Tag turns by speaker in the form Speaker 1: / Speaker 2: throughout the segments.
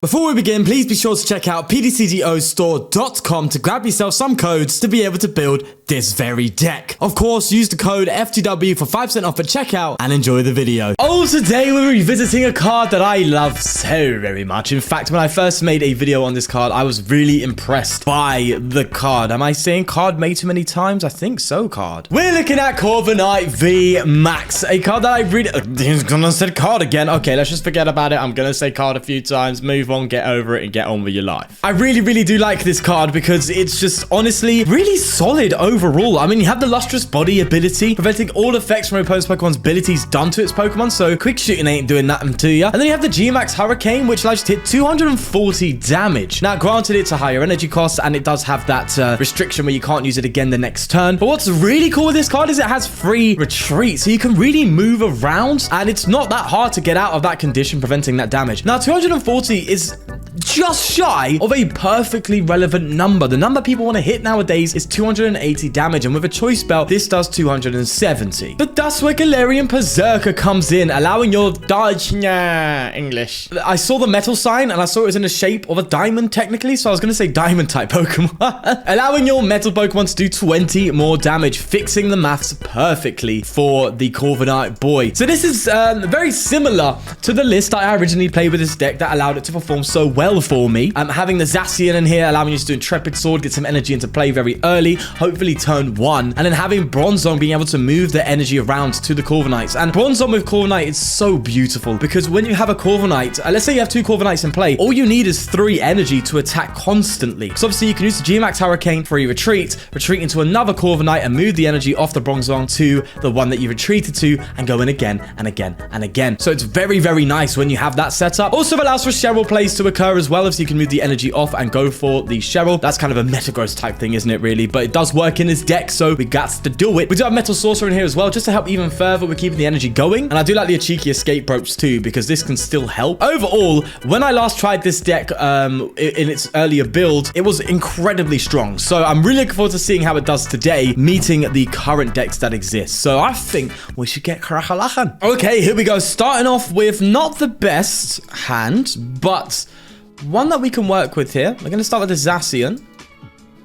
Speaker 1: Before we begin, please be sure to check out pdcgostore.com to grab yourself some codes to be able to build this very deck. Of course, use the code FTW for 5% off at checkout and enjoy the video. Oh, today we're revisiting a card that I love so very much. In fact, when I first made a video on this card, I was really impressed by the card. Am I saying card made too many times? I think so, card. We're looking at Corviknight VMAX, a card that I really... He's gonna say card again. Okay, let's just forget about it. I'm gonna say card a few times. Move on, get over it, and get on with your life. I really do like this card because it's just honestly really solid overall. I mean, you have the lustrous body ability, preventing all effects from opponent's Pokemon's abilities done to its Pokemon, so quick shooting ain't doing that to you. And then you have the G-Max Hurricane, which allows you to hit 240 damage. Now, granted, it's a higher energy cost, and it does have that restriction where you can't use it again the next turn. But what's really cool with this card is it has free retreat, so you can really move around, and it's not that hard to get out of that condition, preventing that damage. Now, 240 is just shy of a perfectly relevant number. The number people want to hit nowadays is 280 damage, and with a Choice Belt, this does 270. But that's where Galarian Perrserker comes in, allowing your English. I saw the metal sign, and I saw it was in the shape of a diamond, technically, so I was going to say diamond type Pokemon. Allowing your metal Pokemon to do 20 more damage, fixing the maths perfectly for the Corviknight boy. So this is very similar to the list that I originally played with this deck that allowed it to perform so well for me. Having the Zacian in here, allowing you to do Intrepid Sword, get some energy into play very early, hopefully turn 1, and then having Bronzong being able to move the energy around to the Corviknights. And Bronzong with Corviknight is so beautiful because when you have a Corviknight, let's say you have 2 Corviknights in play, all you need is 3 energy to attack constantly. So obviously you can use the G-Max Hurricane for a retreat into another Corviknight and move the energy off the Bronzong to the one that you retreated to and go in again and again and again. So it's very nice when you have that setup. Also allows for Cheryl plays to occur as well, if you can move the energy off and go for the Cheryl. That's kind of a Metagross type thing, isn't it, really? But it does work in his deck, so we got to do it. We do have Metal Saucer in here as well, just to help even further with keeping the energy going. And I do like the cheeky Escape Ropes too, because this can still help. Overall, when I last tried this deck in its earlier build, it was incredibly strong. So I'm really looking forward to seeing how it does today, meeting the current decks that exist. So I think we should get crack-a-lackin'. Okay, here we go. Starting off with not the best hand, but one that we can work with here. We're going to start with the Zacian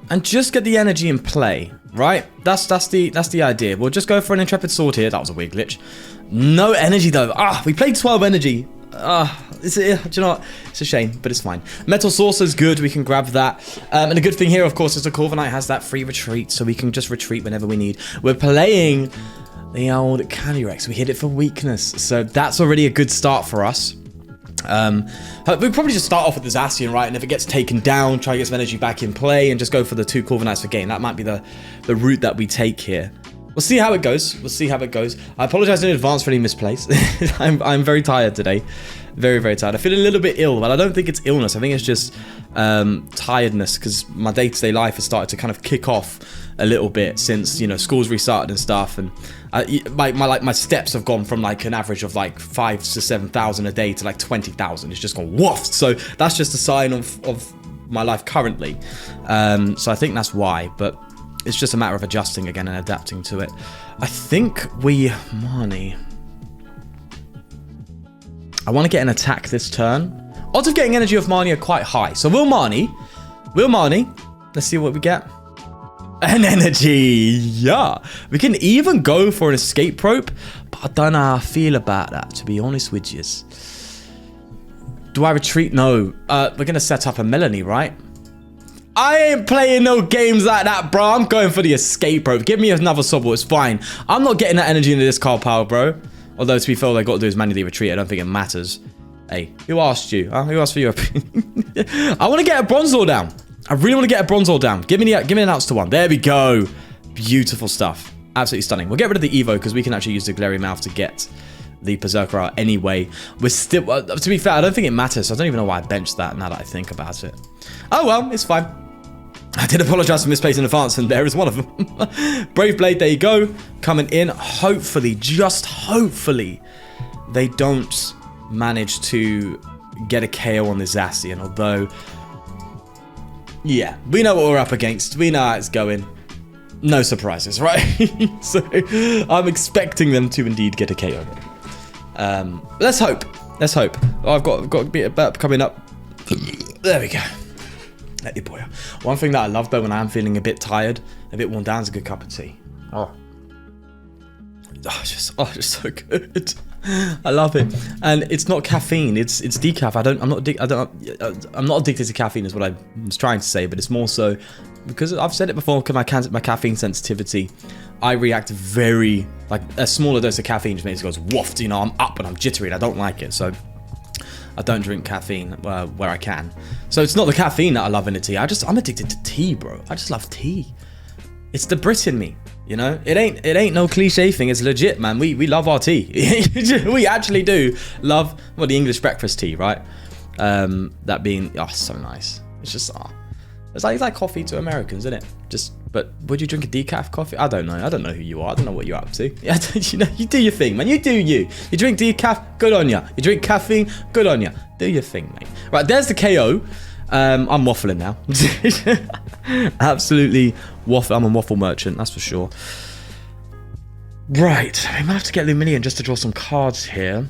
Speaker 1: and just get the energy in play, right? That's the idea. We'll just go for an Intrepid Sword here. That was a weird glitch. No energy though. We played 12 energy. Do you know what? It's a shame, but it's fine. Metal Saucer is good. We can grab that. And the good thing here, of course, is the Corviknight has that free retreat, so we can just retreat whenever we need. We're playing the old Calyrex. We hit it for weakness, so that's already a good start for us. We'll probably just start off with the Zacian, right? And if it gets taken down, try to get some energy back in play and just go for the 2 Corviknights for gain. That might be the route that we take here. We'll see how it goes. I apologize in advance for any misplays. I'm very tired today. Very tired. I feel a little bit ill, but I don't think it's illness. I think it's just tiredness because my day-to-day life has started to kind of kick off a little bit since, you know, school's restarted and stuff, and my steps have gone from like an average of like 5,000 to 7,000 a day to like 20,000. It's just gone woof. So that's just a sign of my life currently. So I think that's why, but it's just a matter of adjusting again and adapting to it. I think Marnie. I want to get an attack this turn. Odds of getting energy off Marnie are quite high. So we'll Marnie. Let's see what we get. An energy. Yeah. We can even go for an Escape Rope, but I don't know how I feel about that, to be honest with you. Do I retreat? No. We're going to set up a Melanie, right? I ain't playing no games like that, bro. I'm going for the Escape Rope. Give me another Sobble. It's fine. I'm not getting that energy into this card pile, bro. Although, to be fair, all I got to do is manually retreat. I don't think it matters. Hey, who asked you? Who asked for your opinion? I want to get a Bronzor down. I really want to get a Bronzor down. Give me an outs to 1. There we go. Beautiful stuff. Absolutely stunning. We'll get rid of the Evo because we can actually use the Galarian Meowth to get the Perrserker out anyway. We're still, to be fair, I don't think it matters. So I don't even know why I benched that now that I think about it. Oh, well, it's fine. I did apologize for misplays in advance, and there is one of them. Brave Blade, there you go. Coming in. Hopefully, just hopefully, they don't manage to get a KO on the Zacian. Although, yeah, we know what we're up against. We know how it's going. No surprises, right? So, I'm expecting them to indeed get a KO. Let's hope. Oh, I've got a bit of burp coming up. There we go. Let your boy out. One thing that I love though when I'm feeling a bit tired, a bit worn down, is a good cup of tea. Oh, it's just so good. I love it, and it's not caffeine. It's decaf. I'm not addicted to caffeine, is what I was trying to say. But it's more so because I've said it before. Because my caffeine sensitivity, I react very like a smaller dose of caffeine just makes it goes waft. You know, I'm up and I'm jittery. And I don't like it, so I don't drink caffeine where I can. So it's not the caffeine that I love in a tea. I'm addicted to tea, bro. I just love tea. It's the Brit in me. You know, it ain't no cliche thing. It's legit, man. We love our tea. We actually do love, well, the English breakfast tea, right? That being, oh, so nice. It's just, it's like coffee to Americans, isn't it? But would you drink a decaf coffee? I don't know. I don't know who you are. I don't know what you're up to. Yeah, you know, you do your thing, man. You do you. You drink decaf, good on ya. You drink caffeine, good on ya. Do your thing, mate. Right, there's the KO. I'm waffling now. Absolutely waffle. I'm a waffle merchant, that's for sure. Right, we might have to get Lumineon just to draw some cards here.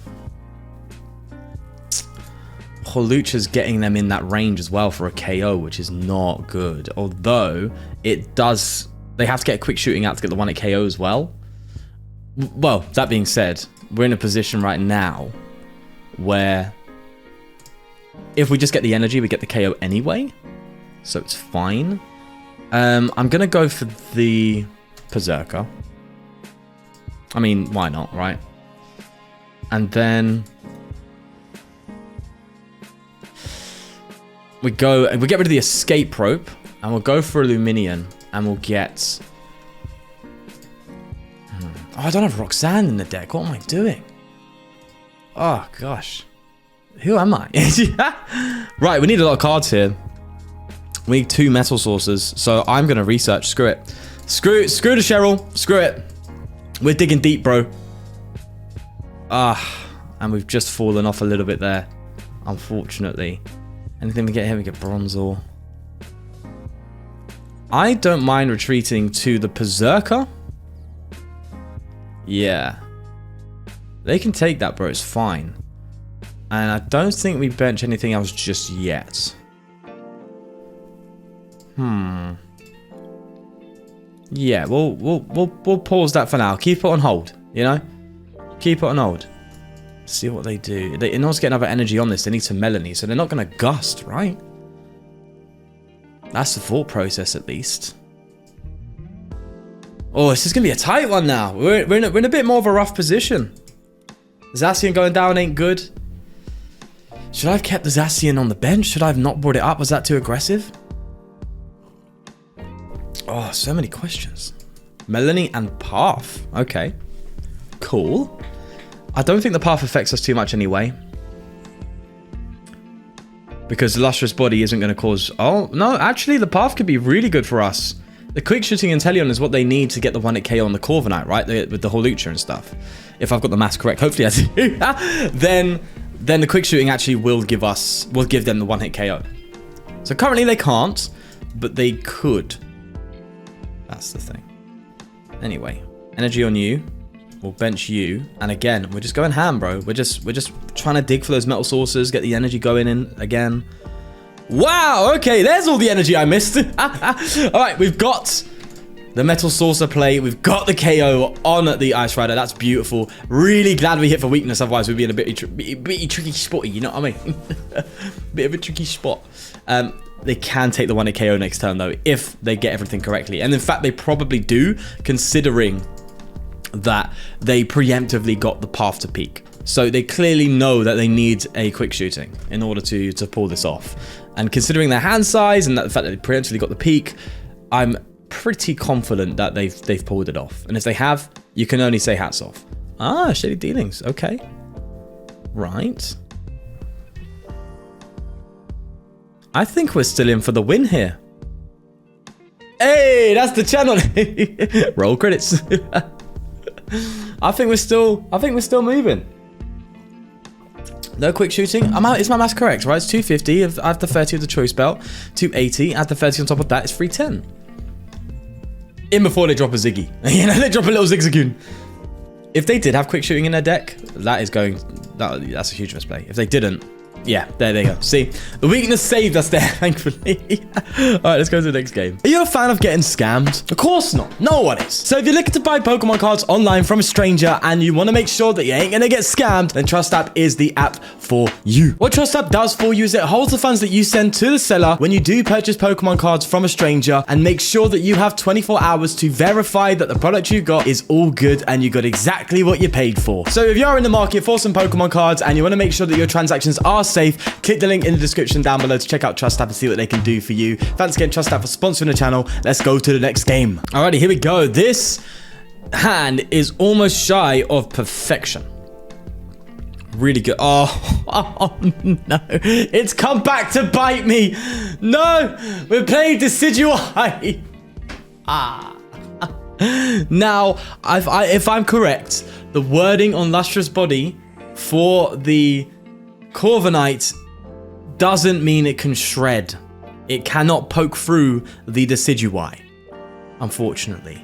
Speaker 1: Holucha's getting them in that range as well for a KO, which is not good. Although it does, they have to get a quick shooting out to get the one at KO as well. Well, that being said, we're in a position right now where if we just get the energy, we get the KO anyway. So it's fine. I'm going to go for the Perrserker. I mean, why not, right? And then we get rid of the Escape Rope, and we'll go for a Lumineon, and we'll get... Oh, I don't have Roxanne in the deck. What am I doing? Oh, gosh. Who am I? Right, we need a lot of cards here. We need 2 Metal Saucers, so I'm going to research. Screw it. Screw the Cheryl. Screw it. We're digging deep, bro. And we've just fallen off a little bit there, unfortunately. Anything we get here, we get Bronzor. I don't mind retreating to the Perrserker. Yeah. They can take that, bro. It's fine. And I don't think we bench anything else just yet. Yeah, we'll pause that for now. Keep it on hold, you know? Keep it on hold. See what they do. In order to get another energy on this, they need some Melanie, so they're not going to gust, right? That's the thought process, at least. Oh, this is going to be a tight one now. We're in a bit more of a rough position. Zacian going down ain't good. Should I have kept the Zacian on the bench? Should I have not brought it up? Was that too aggressive? Oh, so many questions. Melanie and Path. Okay. Cool. I don't think the Path affects us too much anyway. Because the Lustrous Body isn't going to cause... Oh, no. Actually, the Path could be really good for us. The Quick Shooting Inteleon is what they need to get the one at KO on the Corviknight, right? With the Holucha and stuff. If I've got the maths correct. Hopefully I do. Then the Quick Shooting actually will give them the one-hit KO. So currently they can't, but they could. That's the thing. Anyway, energy on you. We'll bench you. And again, we're just going ham, bro. We're just trying to dig for those Metal Saucers, get the energy going in again. Wow, okay, there's all the energy I missed. Alright, we've got the Metal Saucer play. We've got the KO on the Ice Rider. That's beautiful. Really glad we hit for weakness. Otherwise, we'd be in a bit tricky spotty, you know what I mean? Bit of a tricky spot. They can take the one at KO next turn, though, if they get everything correctly. And in fact, they probably do, considering that they preemptively got the Path to Peak. So they clearly know that they need a Quick Shooting in order to pull this off. And considering their hand size and the fact that they preemptively got the Peak, I'm pretty confident that they've pulled it off. And if they have, you can only say hats off. Ah, Shady Dealings. Okay. Right. I think we're still in for the win here. Hey, that's the channel. Roll credits. I think we're still moving. No Quick Shooting. Is my maths correct, right? It's 250. I have the 30 of the Choice Belt. 280. Add the 30 on top of that. It's 310. In before they drop a Ziggy. You know, they drop a little Zigzagoon. If they did have Quick Shooting in their deck, that's a huge misplay. If they didn't, Yeah, there they go. See, the weakness saved us there, thankfully. All right, let's go to the next game. Are you a fan of getting scammed? Of course not. No one is. So if you're looking to buy Pokemon cards online from a stranger and you want to make sure that you ain't gonna get scammed, then Trust App is the app for you. What Trust App does for you is it holds the funds that you send to the seller when you do purchase Pokemon cards from a stranger and make sure that you have 24 hours to verify that the product you got is all good and you got exactly what you paid for. So if you're in the market for some Pokemon cards and you want to make sure that your transactions are safe, click the link in the description down below to check out Trust App and see what they can do for you. Thanks again, Trust App, for sponsoring the channel. Let's go to the next game. Alrighty, here we go. This hand is almost shy of perfection. Really good. Oh no. It's come back to bite me. No, we're playing Decidueye. Now, if I'm correct, the wording on Lustrous Body for the Corviknight doesn't mean it can shred. It cannot poke through the Decidueye, unfortunately.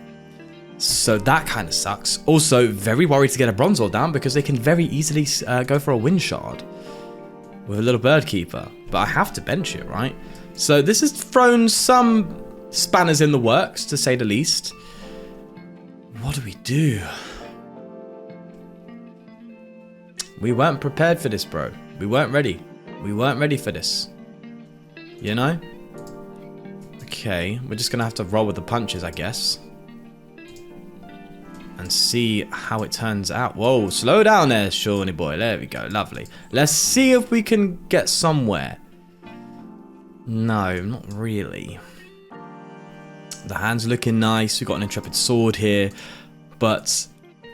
Speaker 1: So that kind of sucks. Also, very worried to get a Bronzor down because they can very easily go for a Wind Shard with a little Bird Keeper. But I have to bench it, right? So this has thrown some spanners in the works, to say the least. What do we do? We weren't prepared for this, bro. We weren't ready. We weren't ready for this. You know? Okay, we're just gonna have to roll with the punches, I guess. And see how it turns out. Whoa, slow down there, Shawnee boy. There we go, lovely. Let's see if we can get somewhere. No, not really. The hand's looking nice. We've got an Intrepid Sword here. But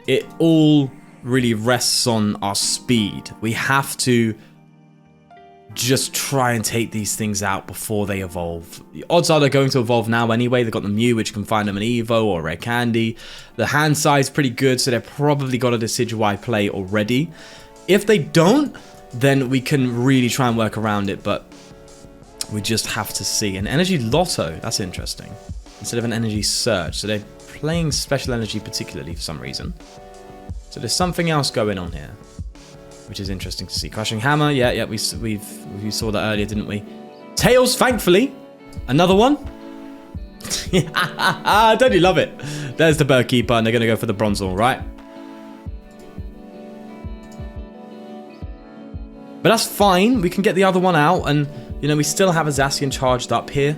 Speaker 1: it all really rests on our speed. We have to just try and take these things out before they evolve. The odds are they're going to evolve now anyway. They've got the Mew, which can find them an Evo or a Rare Candy. The hand size pretty good, so they've probably got a Decidueye play already. If they don't, then we can really try and work around it, but we just have to see. An Energy Lotto, that's interesting. Instead of an Energy Surge. So they're playing Special Energy particularly for some reason. So there's something else going on here, which is interesting to see. Crushing Hammer, yeah, we saw that earlier, didn't we? Tails, thankfully. Another one. Don't you love it? There's the Bird Keeper, and they're going to go for the Bronzor, right? But that's fine. We can get the other one out, and, you know, we still have a Zacian charged up here.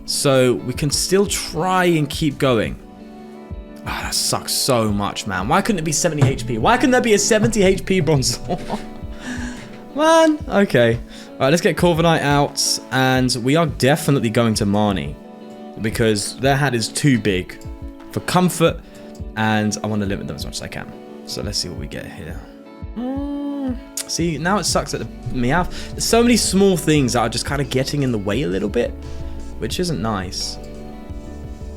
Speaker 1: So we can still try and keep going. Oh, that sucks so much, man. Why couldn't it be 70 HP? Why couldn't there be a 70 HP Bronzor? Man, okay. All right, let's get Corviknight out. And we are definitely going to Marnie, because their hand is too big for comfort. And I want to limit them as much as I can. So let's see what we get here. See, now it sucks that the Meowth. There's so many small things that are just kind of getting in the way a little bit, which isn't nice.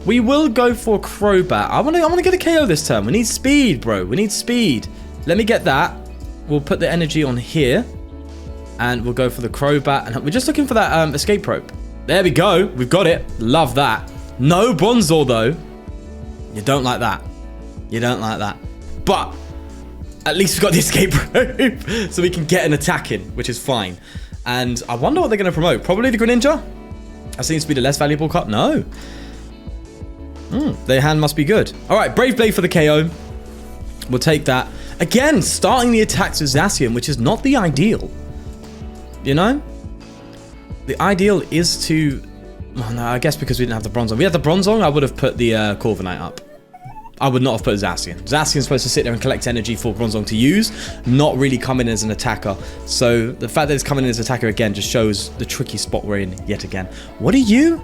Speaker 1: We will go for Crobat. I want to get a KO this turn. We need speed, bro. We need speed. Let me get that. We'll put the energy on here. And we'll go for the Crobat. And we're just looking for that Escape Rope. There we go. We've got it. Love that. No Bronzor, though. You don't like that. You don't like that. But at least we've got the Escape Rope. So we can get an attack in, which is fine. And I wonder what they're going to promote. Probably the Greninja. That seems to be the less valuable card. No. Their hand must be good. All right, Brave Blade for the KO. We'll take that. Again, starting the attacks with Zacian, which is not the ideal. You know? The ideal is to... Well, no, I guess because we didn't have the Bronzong. If we had the Bronzong, I would have put the Corviknight up. I would not have put Zacian. Zacian's supposed to sit there and collect energy for Bronzong to use, not really come in as an attacker. So the fact that it's coming in as an attacker again just shows the tricky spot we're in yet again. What are you?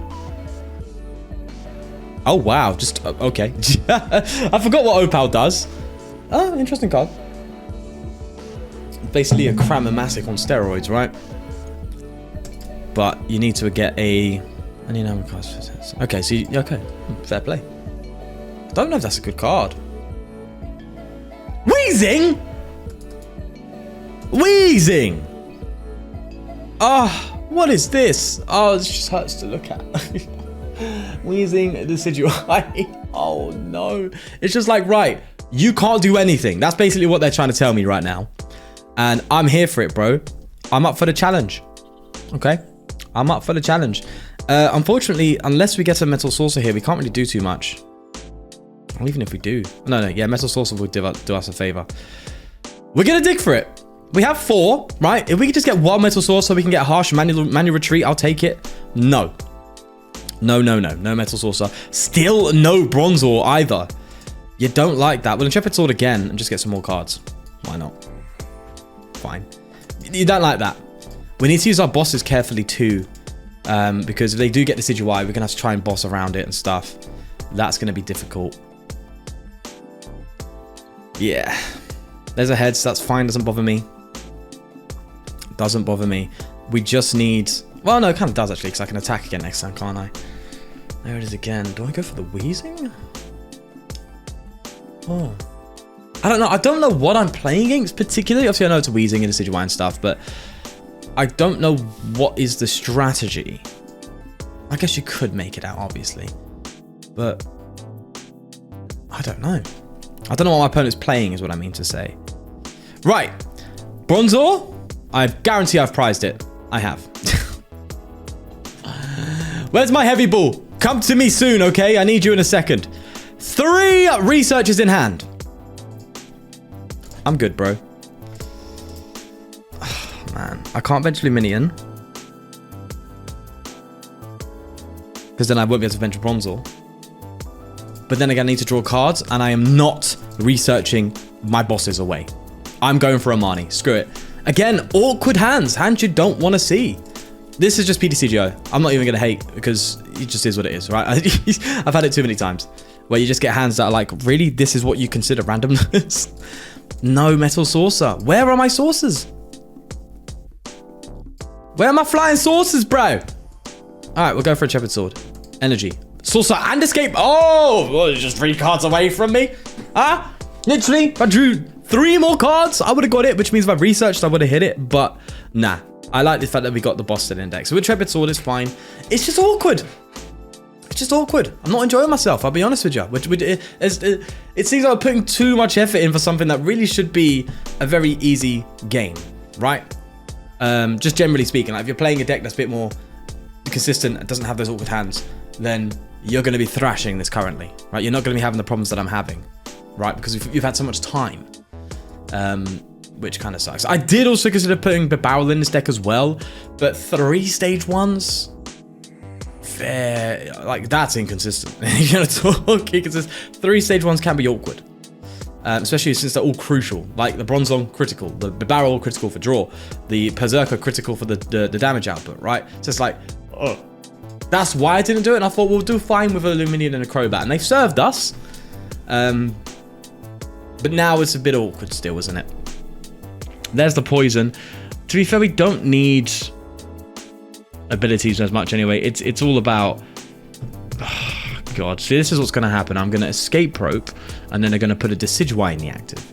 Speaker 1: Oh, wow. Just, okay. I forgot what Opal does. Oh, interesting card. Basically a Cramomatic on steroids, right? But you need to get a... I need no cards for this. Okay, so okay. Fair play. Don't know if that's a good card. Wheezing? Wheezing! Oh, what is this? Oh, it just hurts to look at. Wheezing Decidueye. Oh no. It's just like, right, you can't do anything. That's basically what they're trying to tell me right now. And I'm here for it, bro.
Speaker 2: I'm up for the challenge. Okay? I'm up for the challenge. Unfortunately, unless we get a Metal Saucer here, we can't really do too much. Or even if we do. No, yeah, Metal Saucer will do us a favor. We're going to dig for it. We have 4, right? If we could just get 1 Metal Saucer, we can get a harsh manual retreat. I'll take it. No. No Metal Saucer. Still no Bronzor either. You don't like that. We'll Intrepid Sword again and just get some more cards. Why not? Fine. You don't like that. We need to use our bosses carefully too. Because if they do get the Decidueye, we're going to have to try and boss around it and stuff. That's going to be difficult. Yeah. There's a heads. That's fine. Doesn't bother me. Doesn't bother me. We just need... Well, no, it kind of does actually, because I can attack again next time, can't I? There it is again. Do I go for the Wheezing? Oh. I don't know. I don't know what I'm playing against particularly. Obviously, I know it's a Wheezing and a Decidueye and stuff, but I don't know what is the strategy. I guess you could make it out, obviously. But I don't know. I don't know what my opponent's playing is what I mean to say. Right. Bronzor. I guarantee I've prized it. I have. Where's my heavy ball? Come to me soon, okay? I need you in a second. 3 researchers in hand. I'm good, bro. Oh, man. I can't bench Lumineon. Because then I won't be able to bench Bronzor. But then again, I need to draw cards, and I am not researching my bosses away. I'm going for a Marnie. Screw it. Again, awkward hands. Hands you don't want to see. This is just PTCGO. I'm not even going to hate, because it just is what it is, right? I've had it too many times. Where you just get hands that are like, really? This is what you consider randomness? No Metal Saucer. Where are my saucers? Where are my flying saucers, bro? Alright, we'll go for a Shepherd Sword. Energy. Saucer and Escape. Oh, just 3 cards away from me. Huh? Literally, I drew 3 more cards. I would have got it, which means if I researched, I would have hit it. But nah. I like the fact that we got the Boston Index. So with Shepherd Sword, it's fine. It's just awkward. It's just awkward. I'm not enjoying myself. I'll be honest with you. It seems like I'm putting too much effort in for something that really should be a very easy game, right? Just generally speaking, like if you're playing a deck that's a bit more consistent and doesn't have those awkward hands, then you're going to be thrashing this currently, right? You're not going to be having the problems that I'm having, right? Because you've had so much time, which kind of sucks. I did also consider putting Barrel in this deck as well, but 3 stage 1s, fair, like that's inconsistent. You're gonna talk inconsistent. 3 stage 1s can be awkward, especially since they're all crucial. Like the Bronzong critical, the Barrel critical for draw, the Perrserker critical for the damage output, right? So it's like, oh, that's why I didn't do it. And I thought we'll do fine with a Lumineon and a Crobat, and they've served us. But now it's a bit awkward still, isn't it? There's the poison. To be fair, we don't need abilities as much anyway. It's all about... Oh, God. See, this is what's going to happen. I'm going to Escape Rope, and then they're going to put a Decidueye in the active.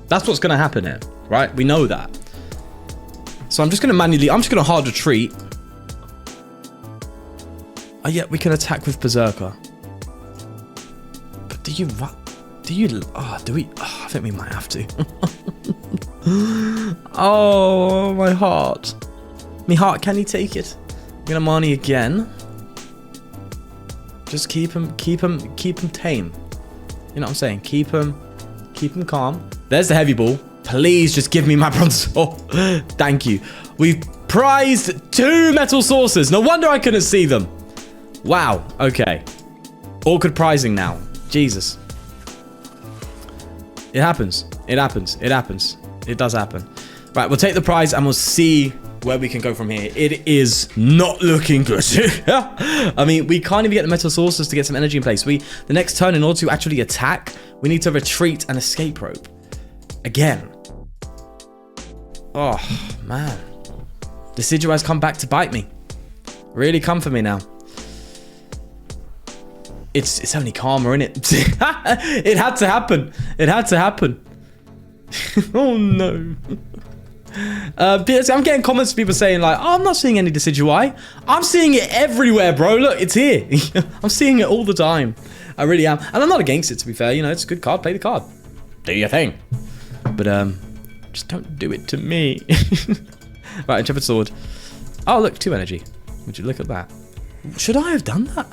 Speaker 2: That's what's going to happen here, right? We know that. So I'm just going to manually... I'm just going to hard retreat. Oh, yeah, we can attack with Perrserker. But do you... Oh, do we... Oh, I think we might have to. Oh, my heart. My heart, can you take it? I'm gonna Marnie again. Just keep him tame. You know what I'm saying? Keep him calm. There's the heavy ball. Please just give me my Bronzor. Oh, thank you. We've prized 2 Metal Saucers. No wonder I couldn't see them. Wow. Okay. Awkward prizing now. Jesus. It happens. It happens. It happens. It does happen. Right, we'll take the prize and we'll see where we can go from here. It is not looking good. I mean, we can't even get the Metal Saucers to get some energy in place. The next turn, in order to actually attack, we need to retreat and Escape Rope. Again. Oh, man. Decidueye's come back to bite me. Really come for me now. It's only karma, innit? It had to happen. It had to happen. Oh no. I'm getting comments from people saying like, oh, I'm not seeing any Decidueye. I'm seeing it everywhere, bro. Look, it's here. I'm seeing it all the time. I really am. And I'm not against it, to be fair. You know, it's a good card. Play the card. Do your thing. But just don't do it to me. Right, Intrepid Sword. Oh, look, 2 energy. Would you look at that? Should I have done that?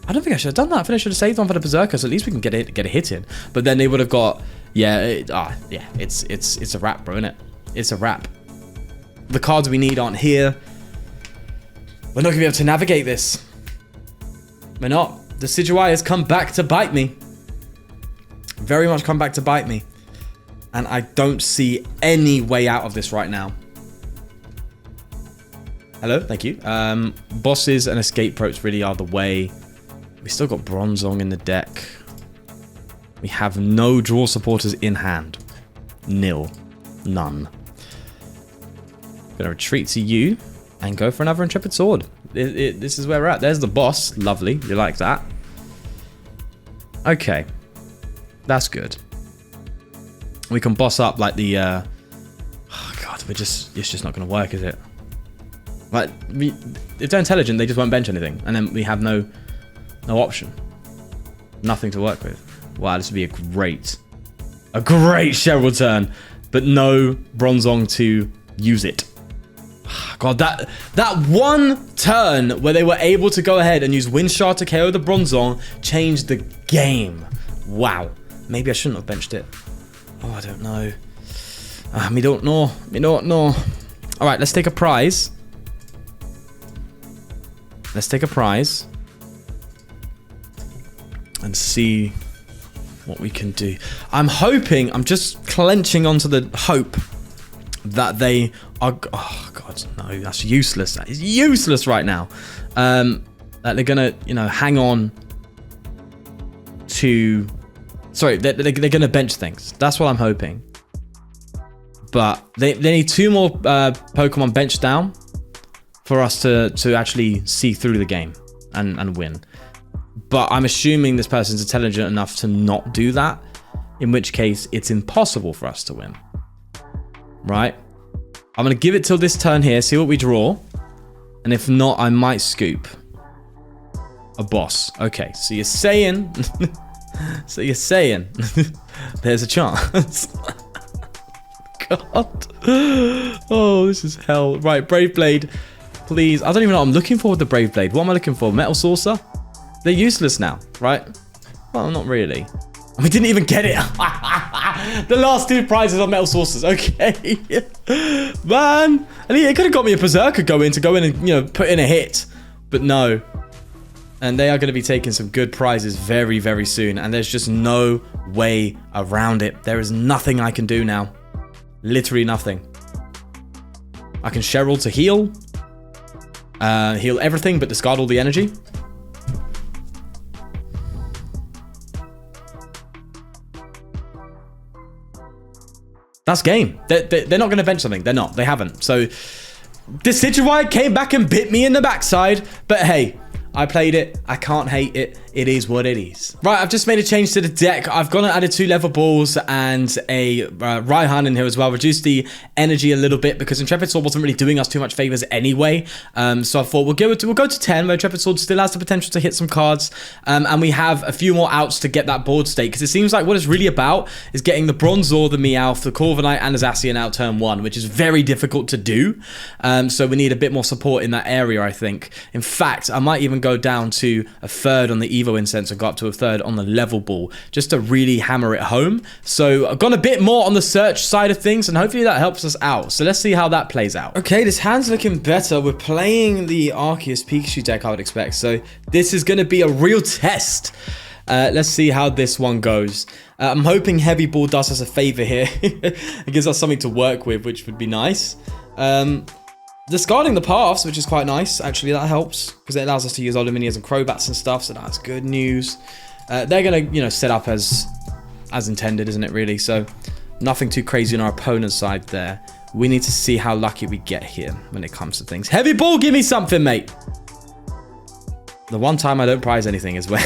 Speaker 2: I don't think I should have done that. I think I should have saved one for the Perrserker, so at least we can get a hit in. But then they would have got, yeah, it's a wrap, bro, isn't it? It's a wrap. The cards we need aren't here. We're not gonna be able to navigate this. We're not. The Decidueye has come back to bite me. Very much come back to bite me. And I don't see any way out of this right now. Hello, thank you. Bosses and escape ropes really are the way. We still got Bronzong in the deck. We have no draw supporters in hand. Nil. None. Gonna retreat to you and go for another Intrepid Sword. This is where we're at. There's the boss. Lovely. You like that? Okay. That's good. We can boss up like the... oh God, it's just not gonna work, is it? Like, if they're intelligent, they just won't bench anything. And then we have no option. Nothing to work with. Wow, this would be a great Cheryl turn. But no Bronzong to use it. God, that one turn where they were able to go ahead and use Wind Shard to KO the Bronzong changed the game. Wow. Maybe I shouldn't have benched it. Oh, I don't know. Me don't know. Me don't know. All right, let's take a prize. Let's take a prize and see what we can do. I'm hoping, I'm just clenching onto the hope that they are... Oh, God, no, that's useless. That is useless right now. That they're going to, hang on to... Sorry, they're going to bench things. That's what I'm hoping. But they need 2 more Pokemon bench down for us to actually see through the game and win. But I'm assuming this person's intelligent enough to not do that, in which case it's impossible for us to win. Right? I'm going to give it till this turn here, see what we draw. And if not, I might scoop a boss. Okay, so you're saying... so you're saying there's a chance. God. Oh, this is hell. Right, Brave Blade, please. I don't even know what I'm looking for with the Brave Blade. What am I looking for? Metal Saucer? They're useless now, right? Well, not really. We didn't even get it. The last 2 prizes are Metal Saucers. Okay. Man. And it could have got me a Perrserker to go in and, put in a hit. But no. And they are going to be taking some good prizes very, very soon. And there's just no way around it. There is nothing I can do now. Literally nothing. I can Cheryl to heal. Heal everything but discard all the energy. That's game. They're not going to bench something. They're not. They haven't. So, Decidueye came back and bit me in the backside. But hey, I played it. I can't hate it. It is what it is. Right, I've just made a change to the deck. I've gone and added 2 level balls and a Raihan in here as well. Reduced the energy a little bit because Intrepid Sword wasn't really doing us too much favors anyway. So I thought we'll go to 10, where Intrepid Sword still has the potential to hit some cards. And we have a few more outs to get that board state, because it seems like what it's really about is getting the Bronzor, the Meowth, the Corviknight, and the Zacian out turn 1, which is very difficult to do. So we need a bit more support in that area, I think. In fact, I might even go down to a 3rd on the Evo Incense and go up to a 3rd on the Level Ball, just to really hammer it home. So I've gone a bit more on the search side of things, and hopefully that helps us out. So let's see how that plays out. Okay, this hand's looking better. We're playing the Arceus Pika deck, I would expect. So this is going to be a real test. Let's see how this one goes. I'm hoping Heavy Ball does us a favor here. It gives us something to work with, which would be nice. Discarding the paths, which is quite nice. Actually, that helps because it allows us to use our Luminias and Crobats and stuff. So that's good news. They're gonna, set up as intended, isn't it? Really. So nothing too crazy on our opponent's side there. We need to see how lucky we get here when it comes to things. Heavy Ball, give me something, mate. The one time I don't prize anything is when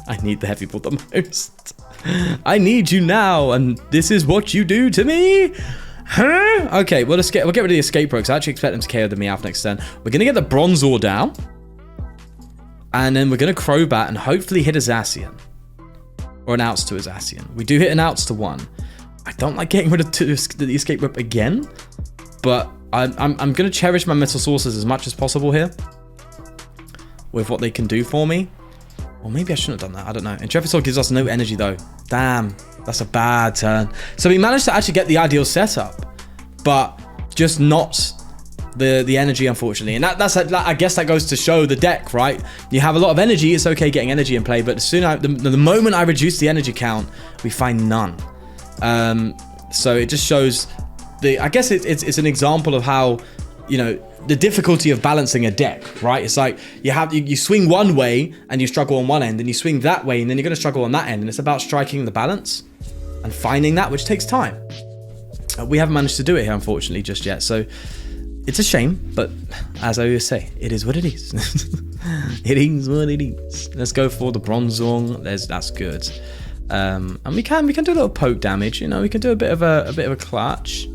Speaker 2: I need the Heavy Ball the most. I need you now, and this is what you do to me. Huh? Okay, we'll get rid of the Escape Rope, because I actually expect them to KO the Meowth next turn. We're going to get the Bronzor down. And then we're going to Crobat and hopefully hit a Zacian. Or an outs to a Zacian. We do hit an outs to 1. I don't like getting rid of the Escape Rope again. But I'm going to cherish my Metal Saucers as much as possible here with what they can do for me. Or maybe I shouldn't have done that. I don't know. Intrepid Sword gives us no energy, though. Damn. That's a bad turn. So we managed to actually get the ideal setup, but just not the energy, unfortunately. And that's I guess that goes to show the deck, right? You have a lot of energy. It's okay getting energy in play, but the moment I reduce the energy count, we find none. So it just shows I guess it's an example of how, you know, the difficulty of balancing a deck, right? It's like you swing one way and you struggle on one end, and you swing that way and then you're going to struggle on that end, and it's about striking the balance and finding that, which takes time. We haven't managed to do it here, unfortunately, just yet. So it's a shame, but as I always say, it is what it is. It is what it is. Let's go for the Bronzong. That's good. And we can do a little poke damage. You know, we can do a bit of a clutch.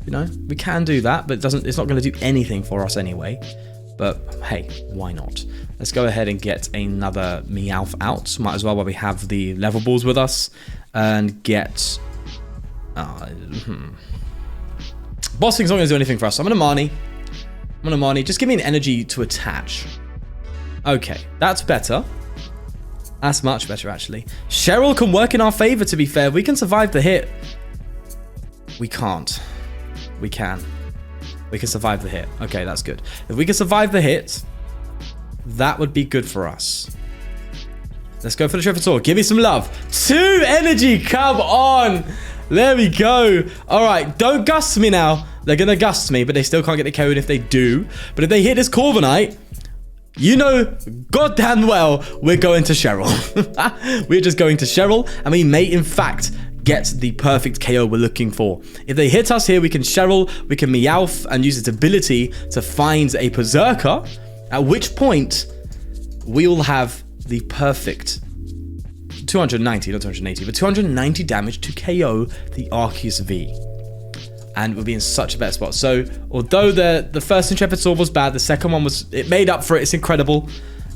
Speaker 2: You know, we can do that, but it's not going to do anything for us anyway. But hey, why not? Let's go ahead and get another Meowth out. Might as well while we have the level balls with us, and get. Bossing's not going to do anything for us. I'm going to Marnie. Just give me an energy to attach. Okay, that's better. That's much better, actually. Cheryl can work in our favor, to be fair. We can survive the hit. We can't. We can. We can survive the hit. Okay, that's good. If we can survive the hit, that would be good for us. Let's go for the Triple Sword. Give me some love. 2 energy. Come on. There we go. All right. Don't gust me now. They're going to gust me, but they still can't get the KO if they do. But if they hit this Corviknight, you know goddamn well we're going to Cheryl. We're just going to Cheryl, and we may, in fact, get the perfect KO we're looking for. If they hit us here, we can Cheryl, we can Meowth, and use its ability to find a Perrserker, at which point we will have the perfect 290, not 280, but 290 damage to KO the Arceus V. And we'll be in such a better spot. So, although the first Intrepid Sword was bad, the second one it made up for it. It's incredible.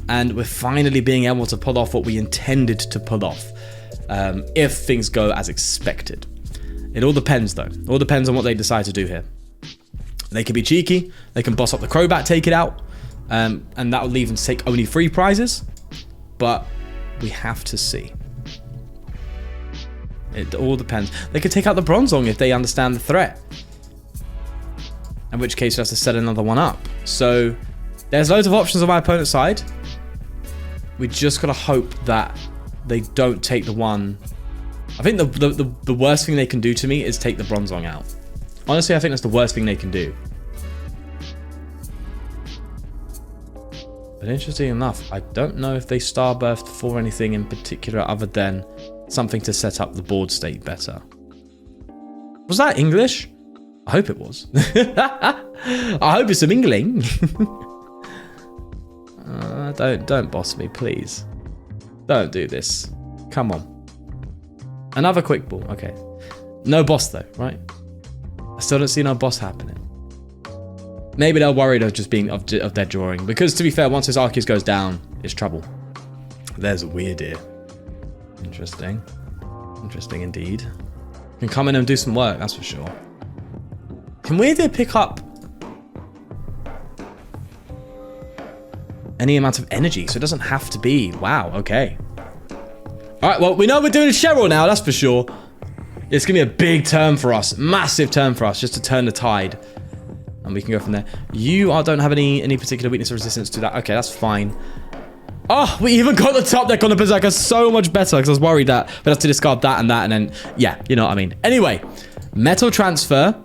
Speaker 2: And we're finally being able to pull off what we intended to pull off. If things go as expected. It all depends, though. It all depends on what they decide to do here. They can be cheeky. They can boss up the Crobat, take it out. And that will leave them to take only 3 prizes. But we have to see. It all depends. They could take out the Bronzong if they understand the threat. In which case, we have to set another one up. So, there's loads of options on my opponent's side. We just got to hope that they don't take the one. I think the worst thing they can do to me is take the Bronzong out. Honestly, I think that's the worst thing they can do. But interesting enough, I don't know if they Starburst for anything in particular other than something to set up the board state better. Was that English? I hope it was. I hope it's some Engling. Don't boss me, please. Don't do this. Come on. Another quick ball. Okay. No boss though, right? I still don't see no boss happening. Maybe they're worried of just being of their drawing. Because to be fair, once his Arceus goes down, it's trouble. There's a weird ear. Interesting. Interesting indeed. Can come in and do some work, that's for sure. Can Weird Ear pick up any amount of energy? So it doesn't have to be. Wow, okay. Alright, well, we know we're doing Cheryl now, that's for sure. It's going to be a big turn for us. Massive turn for us, just to turn the tide. And we can go from there. You don't have any particular weakness or resistance to that. Okay, that's fine. Oh, we even got the top deck on the Perrserker so much better, because I was worried that we'd have to discard that, and then, yeah, you know what I mean. Anyway, Metal Transfer.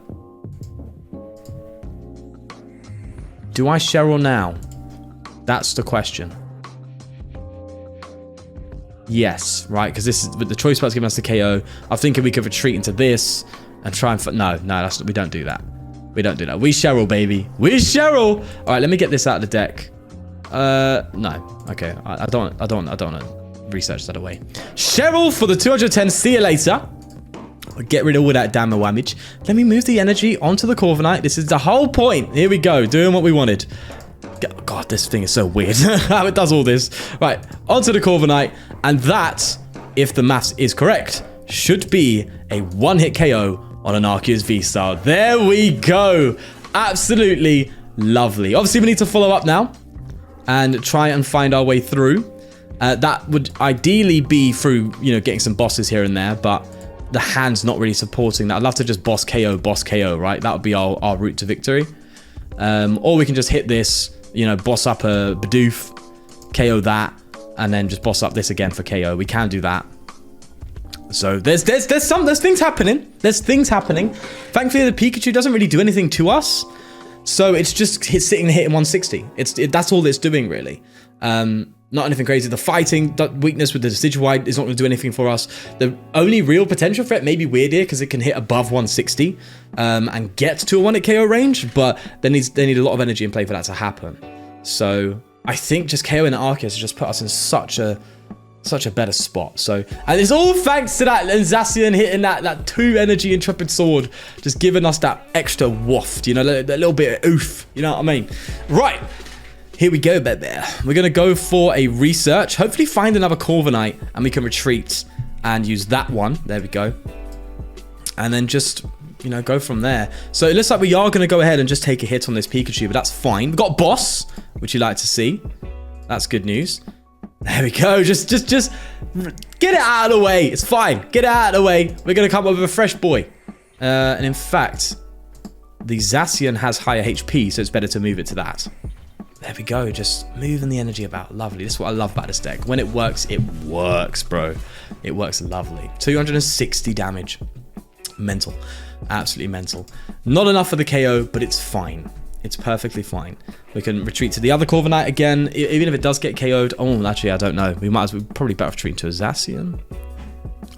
Speaker 2: Do I Cheryl now? That's the question. Yes, right, because this is the Choice Belt's giving us the KO. I'm thinking we could retreat into this and try and... No, we don't do that. We don't do that. We Cheryl, baby. We Cheryl! All right, let me get this out of the deck. No. Okay, I don't want to research that away. Cheryl for the 210. See you later. Get rid of all that damn damage. Let me move the energy onto the Corviknight. This is the whole point. Here we go, doing what we wanted. God, this thing is so weird how it does all this. Right, onto the Corviknight, and that, if the maths is correct, should be a one-hit KO on an Arceus V-Star. There we go. Absolutely lovely. Obviously, we need to follow up now and try and find our way through. That would ideally be through, you know, getting some bosses here and there, but the hand's not really supporting that. I'd love to just boss KO, right? That would be our route to victory. Or we can just hit this, you know, boss up a Bidoof, KO that, and then just boss up this again for KO. We can do that. So there's things happening. There's things happening. Thankfully, the Pikachu doesn't really do anything to us. So it's just sitting there hitting 160. That's all it's doing, really. Not anything crazy. The fighting weakness with the Decidueye is not going to do anything for us. The only real potential threat may be Weird Ear, because it can hit above 160 and get to a 1-hit KO range, but they need a lot of energy in play for that to happen. So I think just KOing Arceus has just put us in such a better spot. So, and it's all thanks to that Zacian hitting that 2 energy Intrepid Sword, just giving us that extra waft, you know, that little bit of oof, you know what I mean? Right. Here we go, baby. We're going to go for a research. Hopefully find another Corviknight and we can retreat and use that one. There we go. And then just, you know, go from there. So it looks like we are going to go ahead and just take a hit on this Pikachu, but that's fine. We've got Boss, which you like to see. That's good news. There we go. Just get it out of the way. It's fine. Get it out of the way. We're going to come up with a fresh boy. And in fact, the Zacian has higher HP, so it's better to move it to that. There we go, just moving the energy about. Lovely. This is what I love about this deck. When it works, bro. It works lovely. 260 damage. Mental. Absolutely mental. Not enough for the KO, but it's fine. It's perfectly fine. We can retreat to the other Corviknight again, even if it does get KO'd. Oh, actually, I don't know. We might as well probably better retreat to a Zacian.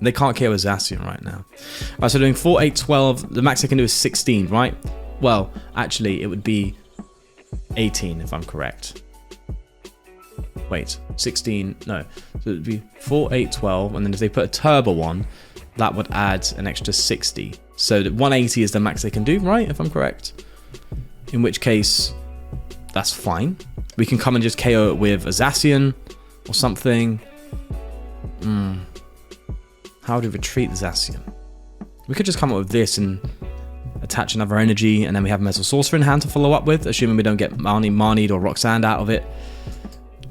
Speaker 2: They can't KO a Zacian right now. Alright, so doing 4, 8, 12. The max I can do is 16, right? Well, actually, it would be 18 if I'm correct. Wait, 16, no. So it would be 4, 8, 12, and then if they put a turbo on, that would add an extra 60. So 180 is the max they can do, right? If I'm correct. In which case, that's fine. We can come and just KO it with a Zacian or something. How do we retreat the Zacian? We could just come up with this and attach another energy, and then we have Metal Saucer in hand to follow up with, assuming we don't get Marnie or Roxanne out of it.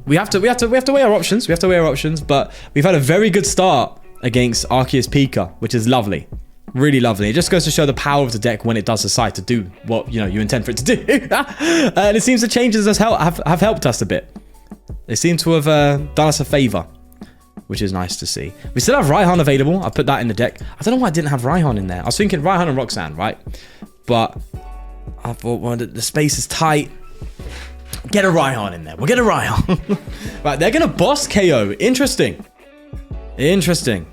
Speaker 2: We have to weigh our options. We have to weigh our options, but we've had a very good start against Arceus Pika, which is lovely. Really lovely. It just goes to show the power of the deck when it does decide to do what, you know, you intend for it to do. And it seems the changes have helped us a bit. They seem to have done us a favor, which is nice to see. We still have Raihan available. I put that in the deck. I don't know why I didn't have Raihan in there. I was thinking Raihan and Roxanne, right? But I thought, well, the space is tight. Get a Raihan in there. We'll get a Raihan. Right, they're going to boss KO. Interesting. Interesting.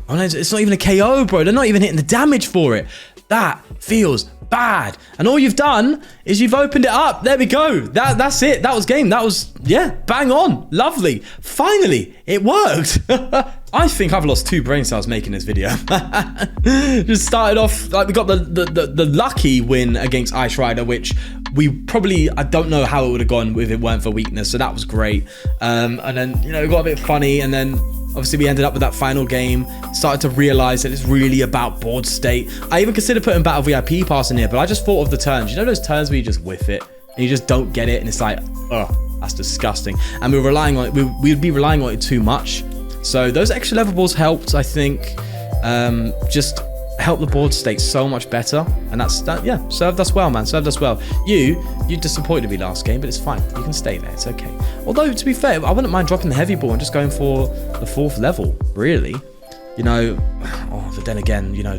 Speaker 2: Oh, no, it's not even a KO, bro. They're not even hitting the damage for it. That feels bad. And all you've done is you've opened it up. There we go. That's it. That was game. That was, yeah, bang on. Lovely. Finally, it worked. I think I've lost 2 brain cells making this video. Just started off, like, we got the lucky win against Ice Rider, which we probably, I don't know how it would have gone if it weren't for weakness. So that was great. And then, you know, it got a bit funny, and then obviously we ended up with that final game, started to realize that it's really about board state. I even considered putting Battle VIP Pass in here, but I just thought of the turns. You know those turns where you just whiff it and you just don't get it, and it's like, oh, that's disgusting. And we were relying on it, we'd be relying on it too much. So those extra level balls helped, I think, just help the board state so much better. And yeah, served us well, man, served us well. You disappointed me last game, but it's fine. You can stay there, it's okay. Although, to be fair, I wouldn't mind dropping the heavy ball and just going for the 4th level, really. You know, oh, but then again, you know,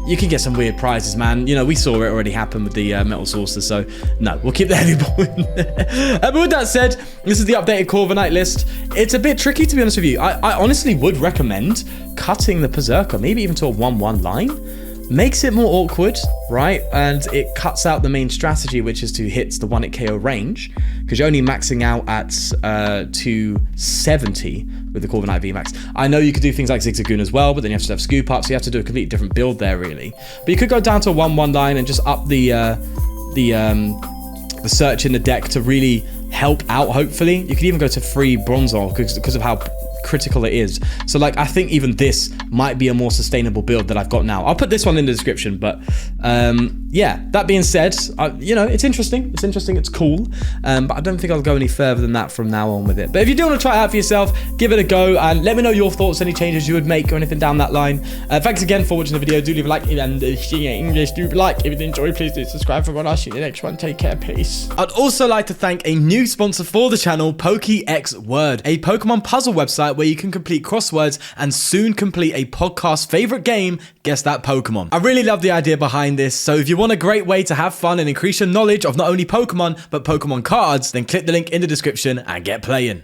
Speaker 2: you can get some weird prizes, man. You know, we saw it already happen with the Metal Saucer, so no, we'll keep the heavy ball in there. But with that said, this is the updated Corviknight list. It's a bit tricky, to be honest with you. I honestly would recommend cutting the Perrserker, maybe even to a 1-1 line. Makes it more awkward, right? And it cuts out the main strategy, which is to hit the 1-hit KO range, because you're only maxing out at 270 with the Corviknight VMAX. I know you could do things like Zigzagoon as well, but then you have to have Scoop Up, so you have to do a completely different build there, really. But you could go down to a 1-1 line and just up the search in the deck to really help out, hopefully. You could even go to free Bronzor because of how critical it is. So, like, I think even this might be a more sustainable build that I've got now. I'll put this one in the description, but yeah, that being said, you know, it's interesting. It's interesting. It's cool. But I don't think I'll go any further than that from now on with it. But if you do want to try it out for yourself, give it a go and let me know your thoughts, any changes you would make or anything down that line. Thanks again for watching the video. Do leave a like and English. Do like. If you did enjoy, please do subscribe for more. I'll see you in the next one. Take care. Peace. I'd also like to thank a new sponsor for the channel, PokéXWord, a Pokemon puzzle website where you can complete crosswords and soon complete a podcast favorite game, Guess That Pokemon. I really love the idea behind this, so if you want a great way to have fun and increase your knowledge of not only Pokemon, but Pokemon cards, then click the link in the description and get playing.